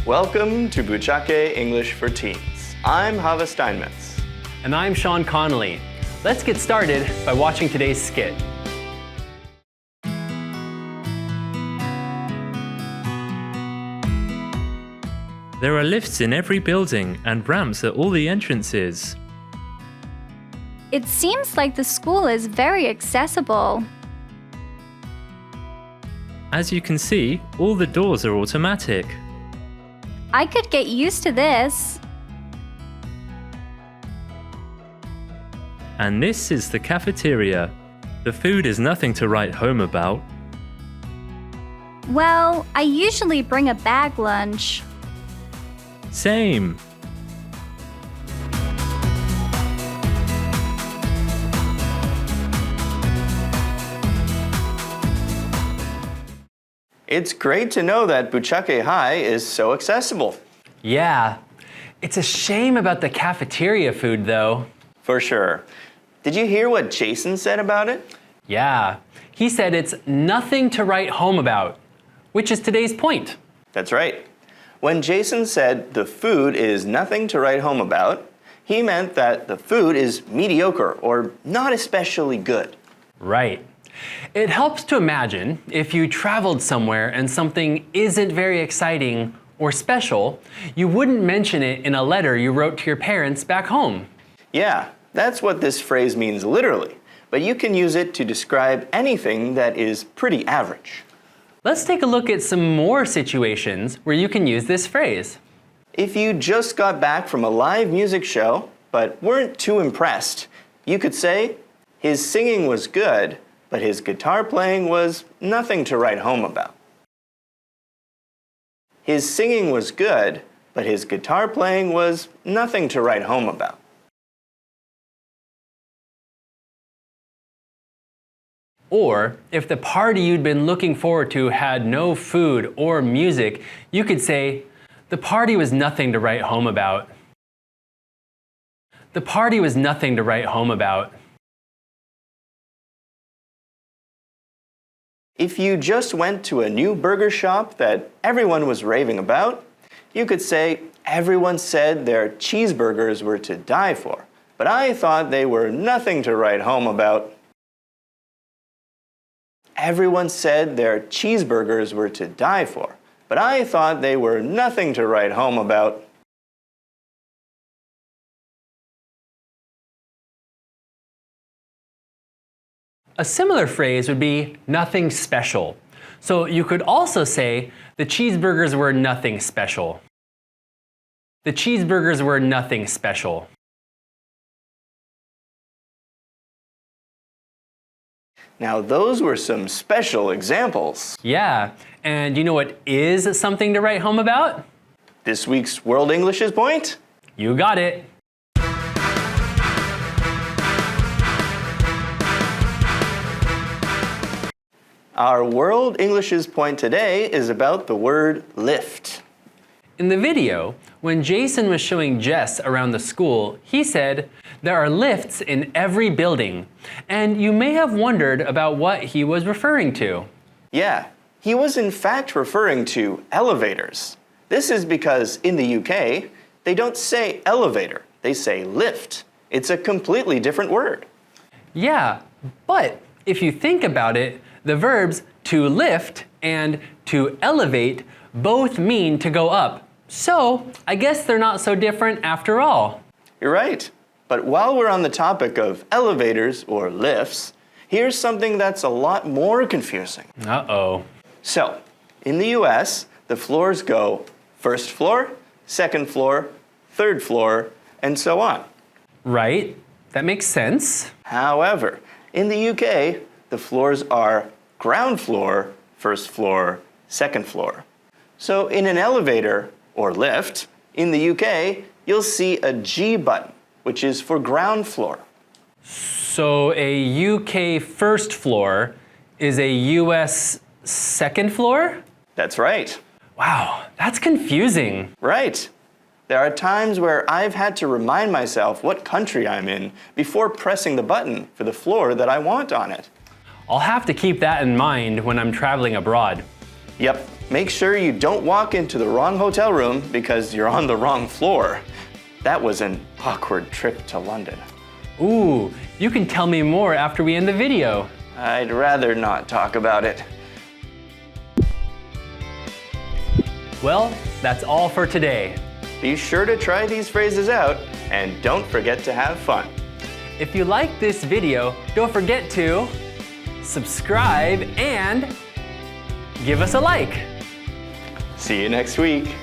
Welcome to Buchake English for Teens. I'm Hava Steinmetz. And I'm Sean Connolly. Let's get started by watching today's skit. There are lifts in every building and ramps at all the entrances. It seems like the school is very accessible. As you can see, all the doors are automatic. I could get used to this. And this is the cafeteria. The food is nothing to write home about. Well, I usually bring a bag lunch. Same. It's great to know that Buchake High is so accessible. Yeah, it's a shame about the cafeteria food though. For sure. Did you hear what Jason said about it? Yeah, he said it's nothing to write home about, which is today's point. That's right. When Jason said the food is nothing to write home about, he meant that the food is mediocre or not especially good. Right. It helps to imagine if you traveled somewhere and something isn't very exciting or special, you wouldn't mention it in a letter you wrote to your parents back home. Yeah, that's what this phrase means literally, but you can use it to describe anything that is pretty average. Let's take a look at some more situations where you can use this phrase. If you just got back from a live music show, but weren't too impressed, you could say, his singing was good, but his guitar playing was nothing to write home about. His singing was good, but his guitar playing was nothing to write home about. Or, if the party you'd been looking forward to had no food or music, you could say, the party was nothing to write home about. The party was nothing to write home about. If you just went to a new burger shop that everyone was raving about, you could say, everyone said their cheeseburgers were to die for, but I thought they were nothing to write home about. Everyone said their cheeseburgers were to die for, but I thought they were nothing to write home about. A similar phrase would be nothing special. So you could also say the cheeseburgers were nothing special. The cheeseburgers were nothing special. Now those were some special examples. Yeah, and you know what is something to write home about? This week's World English's point? You got it. Our World English's point today is about the word lift. In the video, when Jason was showing Jess around the school, he said, there are lifts in every building, and you may have wondered about what he was referring to. Yeah, he was in fact referring to elevators. This is because in the UK, they don't say elevator, they say lift. It's a completely different word. Yeah, but if you think about it, the verbs to lift and to elevate both mean to go up. So, I guess they're not so different after all. You're right. But while we're on the topic of elevators or lifts, here's something that's a lot more confusing. Uh-oh. So, in the US, the floors go first floor, second floor, third floor, and so on. Right, that makes sense. However, in the UK, the floors are ground floor, first floor, second floor. So in an elevator or lift in the UK, you'll see a G button, which is for ground floor. So a UK first floor is a US second floor? That's right. Wow, that's confusing. Right. There are times where I've had to remind myself what country I'm in before pressing the button for the floor that I want on it. I'll have to keep that in mind when I'm traveling abroad. Yep, make sure you don't walk into the wrong hotel room because you're on the wrong floor. That was an awkward trip to London. Ooh, you can tell me more after we end the video. I'd rather not talk about it. Well, that's all for today. Be sure to try these phrases out and don't forget to have fun. If you like this video, don't forget to subscribe and give us a like. See you next week.